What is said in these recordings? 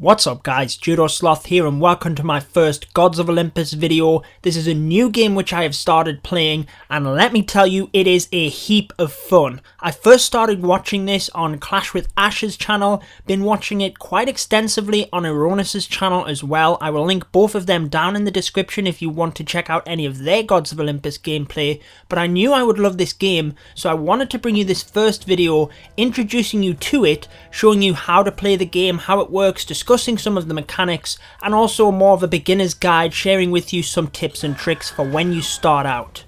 What's up guys, Judo Sloth here and welcome to my first Gods of Olympus video. This is a new game which I have started playing and let me tell you, it is a heap of fun. I first started watching this on Clash with Ash's channel, been watching it quite extensively on Aronis's channel as well. I will link both of them down in the description if you want to check out any of their Gods of Olympus gameplay, but I knew I would love this game, so I wanted to bring you this first video, introducing you to it, showing you how to play the game, how it works, discussing some of the mechanics, and also more of a beginner's guide, sharing with you some tips and tricks for when you start out.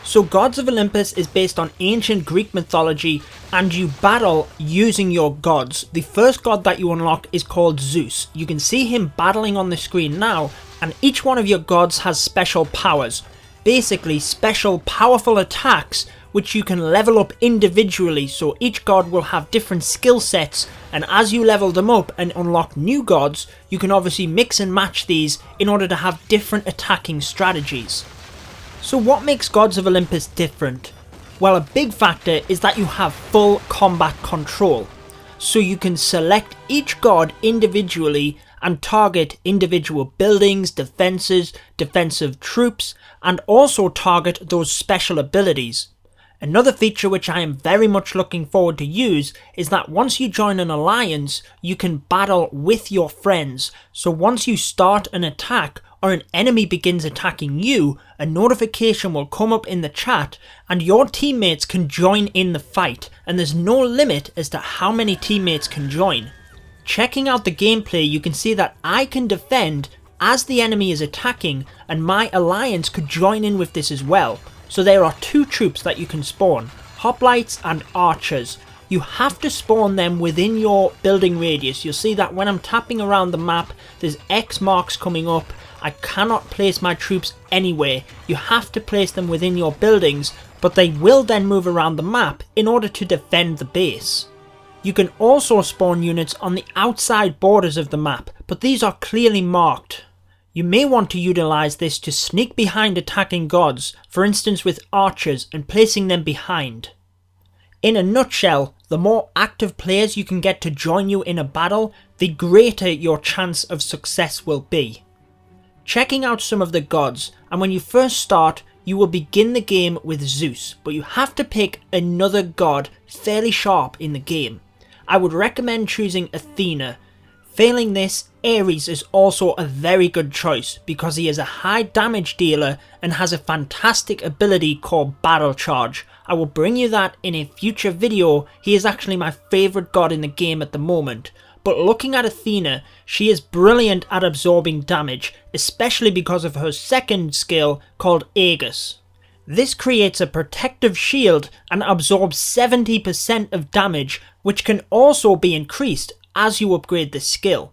So Gods of Olympus is based on ancient Greek mythology and you battle using your gods. The first god that you unlock is called Zeus. You can see him battling on the screen now, and each one of your gods has special powers. Basically special powerful attacks which you can level up individually, so each god will have different skill sets, and as you level them up and unlock new gods, you can obviously mix and match these in order to have different attacking strategies. So what makes Gods of Olympus different? Well, a big factor is that you have full combat control, so you can select each god individually and target individual buildings, defenses, defensive troops, and also target those special abilities. Another feature which I am very much looking forward to use is that once you join an alliance, you can battle with your friends. So once you start an attack or an enemy begins attacking you, a notification will come up in the chat and your teammates can join in the fight, and there's no limit as to how many teammates can join. Checking out the gameplay, you can see that I can defend as the enemy is attacking and my alliance could join in with this as well. So there are two troops that you can spawn, hoplites and archers. You have to spawn them within your building radius. You'll see that when I'm tapping around the map, there's X marks coming up. I cannot place my troops anywhere. You have to place them within your buildings, but they will then move around the map in order to defend the base. You can also spawn units on the outside borders of the map, but these are clearly marked. You may want to utilise this to sneak behind attacking gods, for instance with archers, and placing them behind. In a nutshell, the more active players you can get to join you in a battle, the greater your chance of success will be. Checking out some of the gods, and when you first start, you will begin the game with Zeus, but you have to pick another god fairly sharp in the game. I would recommend choosing Athena. Failing this, Ares is also a very good choice because he is a high damage dealer and has a fantastic ability called Battle Charge. I will bring you that in a future video. He is actually my favourite god in the game at the moment. But looking at Athena, she is brilliant at absorbing damage, especially because of her second skill called Aegis. This creates a protective shield and absorbs 70% of damage, which can also be increased as you upgrade this skill.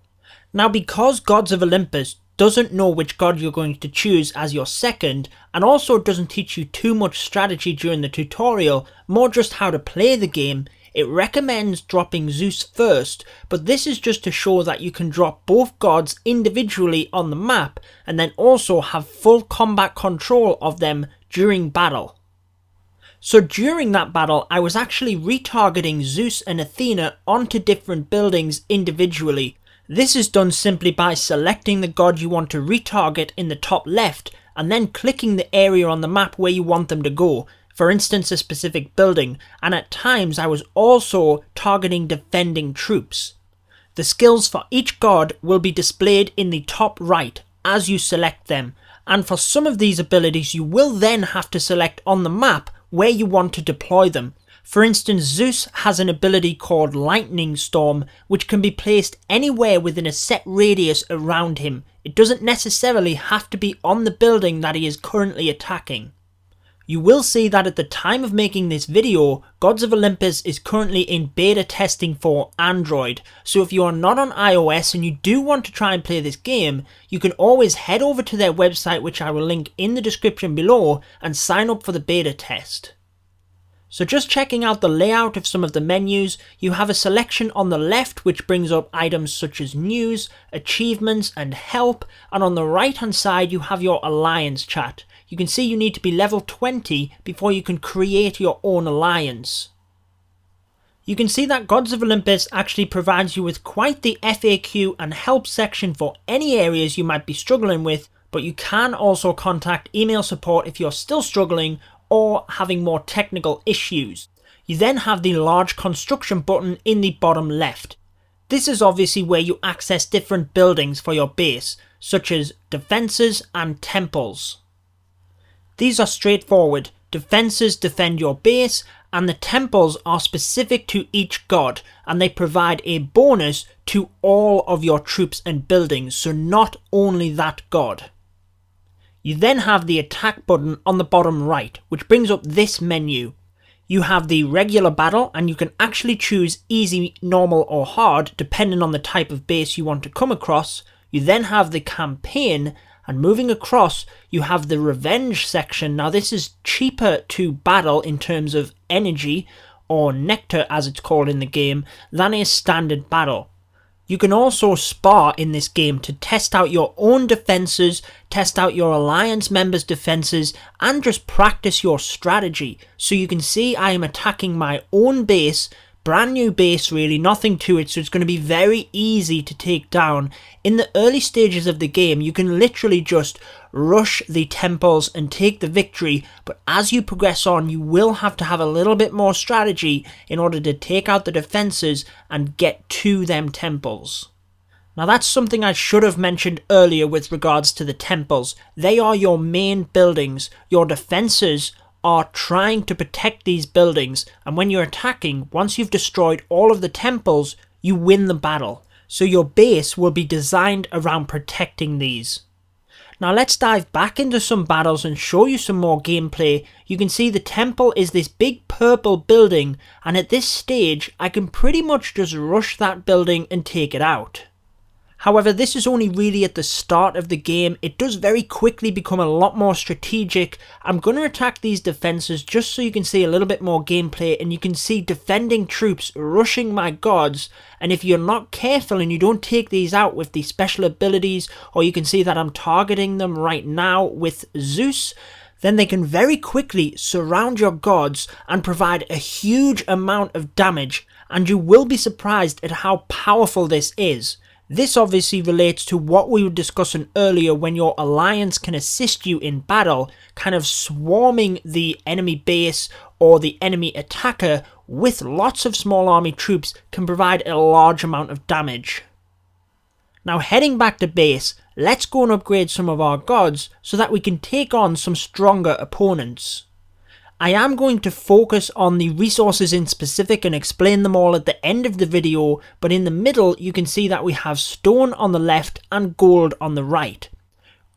Now, because Gods of Olympus doesn't know which god you're going to choose as your second, and also doesn't teach you too much strategy during the tutorial, more just how to play the game, it recommends dropping Zeus first, but this is just to show that you can drop both gods individually on the map, and then also have full combat control of them during battle. So during that battle, I was actually retargeting Zeus and Athena onto different buildings individually. This is done simply by selecting the god you want to retarget in the top left and then clicking the area on the map where you want them to go, for instance a specific building, and at times I was also targeting defending troops. The skills for each god will be displayed in the top right as you select them, and for some of these abilities you will then have to select on the map where you want to deploy them. For instance, Zeus has an ability called Lightning Storm, which can be placed anywhere within a set radius around him. It doesn't necessarily have to be on the building that he is currently attacking. You will see that at the time of making this video, Gods of Olympus is currently in beta testing for Android, so if you are not on iOS and you do want to try and play this game, you can always head over to their website, which I will link in the description below, and sign up for the beta test. So just checking out the layout of some of the menus, you have a selection on the left which brings up items such as news, achievements and help, and on the right hand side you have your alliance chat. You can see you need to be level 20 before you can create your own alliance. You can see that Gods of Olympus actually provides you with quite the FAQ and help section for any areas you might be struggling with, but you can also contact email support if you're still struggling or having more technical issues. You then have the large construction button in the bottom left. This is obviously where you access different buildings for your base, such as defences and temples. These are straightforward. Defences defend your base, and the temples are specific to each god, and they provide a bonus to all of your troops and buildings, so not only that god. You then have the attack button on the bottom right, which brings up this menu. You have the regular battle, and you can actually choose easy, normal or hard depending on the type of base you want to come across. You then have the campaign, and moving across you have the revenge section. Now this is cheaper to battle in terms of energy, or nectar as it's called in the game, than a standard battle. You can also spar in this game to test out your own defences, test out your alliance members' defences, and just practice your strategy. So you can see I am attacking my own base, brand new base really, nothing to it, so it's going to be very easy to take down. In the early stages of the game you can literally just rush the temples and take the victory, but as you progress on you will have to have a little bit more strategy in order to take out the defences and get to them temples. Now that's something I should have mentioned earlier with regards to the temples. They are your main buildings. Your defences are trying to protect these buildings, and when you're attacking, once you've destroyed all of the temples, you win the battle. So your base will be designed around protecting these. Now let's dive back into some battles and show you some more gameplay. You can see the temple is this big purple building, and at this stage I can pretty much just rush that building and take it out. However, this is only really at the start of the game. It does very quickly become a lot more strategic. I'm going to attack these defences just so you can see a little bit more gameplay, and you can see defending troops rushing my gods, and if you're not careful and you don't take these out with the special abilities, or you can see that I'm targeting them right now with Zeus, then they can very quickly surround your gods and provide a huge amount of damage, and you will be surprised at how powerful this is. This obviously relates to what we were discussing earlier when your alliance can assist you in battle, kind of swarming the enemy base or the enemy attacker with lots of small army troops can provide a large amount of damage. Now heading back to base, let's go and upgrade some of our gods so that we can take on some stronger opponents. I am going to focus on the resources in specific and explain them all at the end of the video, but in the middle you can see that we have stone on the left and gold on the right.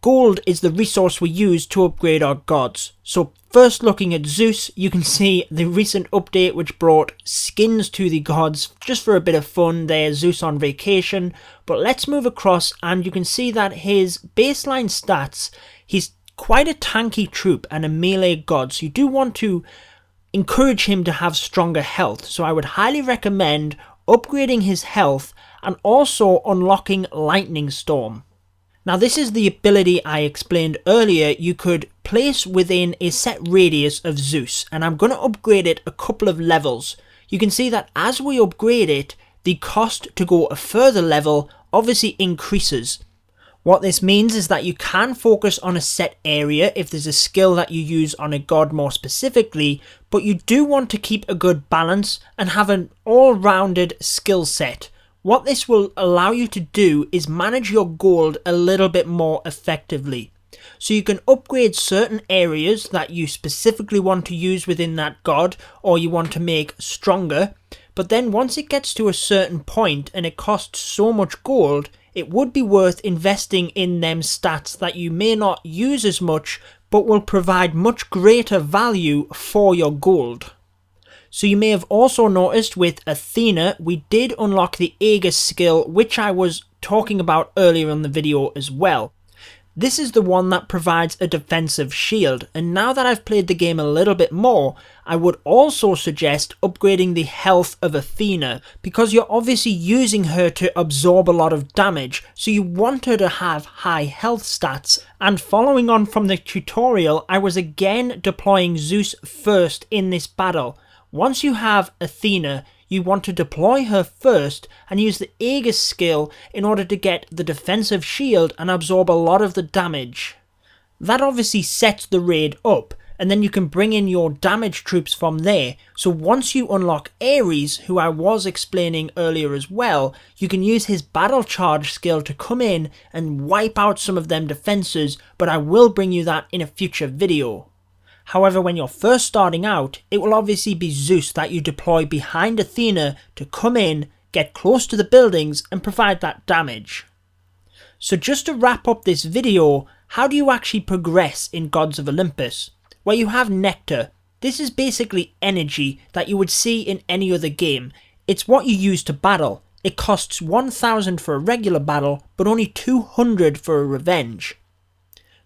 Gold is the resource we use to upgrade our gods. So first looking at Zeus, you can see the recent update which brought skins to the gods, just for a bit of fun there, Zeus on vacation. But let's move across and you can see that his baseline stats, he's quite a tanky troop and a melee god, so you do want to encourage him to have stronger health. So I would highly recommend upgrading his health and also unlocking Lightning Storm. Now this is the ability I explained earlier you could place within a set radius of Zeus, and I'm going to upgrade it a couple of levels. You can see that as we upgrade it, the cost to go a further level obviously increases. What this means is that you can focus on a set area if there's a skill that you use on a god more specifically, but you do want to keep a good balance and have an all-rounded skill set. What this will allow you to do is manage your gold a little bit more effectively. So you can upgrade certain areas that you specifically want to use within that god or you want to make stronger, but then once it gets to a certain point and it costs so much gold, it would be worth investing in them stats that you may not use as much but will provide much greater value for your gold. So you may have also noticed with Athena we did unlock the Aegis skill, which I was talking about earlier in the video as well. This is the one that provides a defensive shield, and now that I've played the game a little bit more, I would also suggest upgrading the health of Athena, because you're obviously using her to absorb a lot of damage, so you want her to have high health stats. And following on from the tutorial, I was again deploying Zeus first in this battle. Once you have Athena, you want to deploy her first and use the Aegis skill in order to get the defensive shield and absorb a lot of the damage. That obviously sets the raid up, and then you can bring in your damage troops from there. So once you unlock Ares, who I was explaining earlier as well, you can use his battle charge skill to come in and wipe out some of them defenses, but I will bring you that in a future video. However, when you're first starting out, it will obviously be Zeus that you deploy behind Athena to come in, get close to the buildings and provide that damage. So just to wrap up this video, how do you actually progress in Gods of Olympus? Well, you have Nectar. This is basically energy that you would see in any other game. It's what you use to battle. It costs 1000 for a regular battle, but only 200 for a revenge.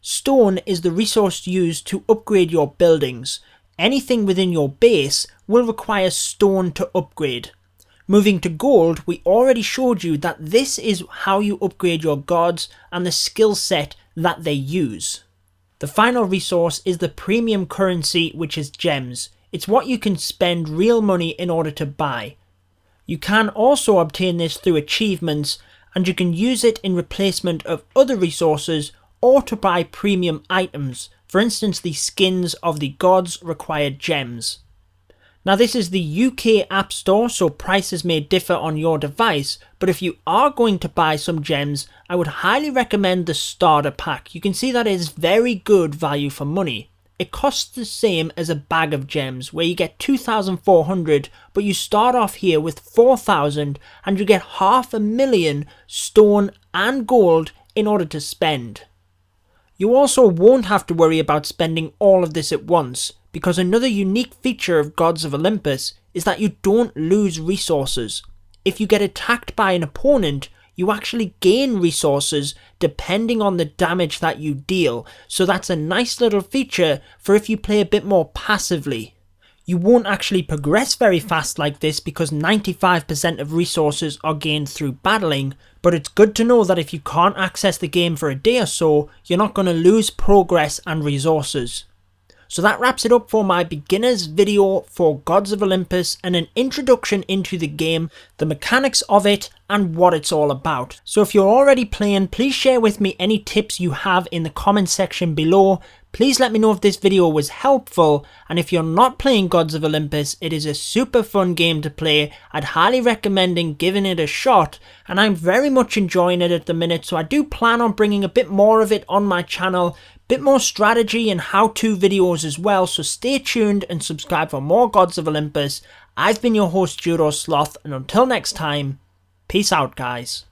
Stone is the resource used to upgrade your buildings. Anything within your base will require stone to upgrade. Moving to gold, we already showed you that this is how you upgrade your gods and the skill set that they use. The final resource is the premium currency, which is gems. It's what you can spend real money in order to buy. You can also obtain this through achievements, and you can use it in replacement of other resources or to buy premium items. For instance, the skins of the gods require gems. Now this is the UK App Store, so prices may differ on your device, but if you are going to buy some gems, I would highly recommend the starter pack. You can see that it is very good value for money. It costs the same as a bag of gems, where you get 2,400, but you start off here with 4,000 and you get 500,000 stone and gold in order to spend. You also won't have to worry about spending all of this at once, because another unique feature of Gods of Olympus is that you don't lose resources. If you get attacked by an opponent, you actually gain resources depending on the damage that you deal, so that's a nice little feature for if you play a bit more passively. You won't actually progress very fast like this because 95% of resources are gained through battling, but it's good to know that if you can't access the game for a day or so, you're not going to lose progress and resources. So that wraps it up for my beginner's video for Gods of Olympus and an introduction into the game, the mechanics of it and what it's all about. So if you're already playing, please share with me any tips you have in the comment section below. Please let me know if this video was helpful, and if you're not playing Gods of Olympus, it is a super fun game to play. I'd highly recommend giving it a shot, and I'm very much enjoying it at the minute, so I do plan on bringing a bit more of it on my channel, bit more strategy and how-to videos as well, so stay tuned and subscribe for more Gods of Olympus. I've been your host Judo Sloth, and until next time, peace out guys.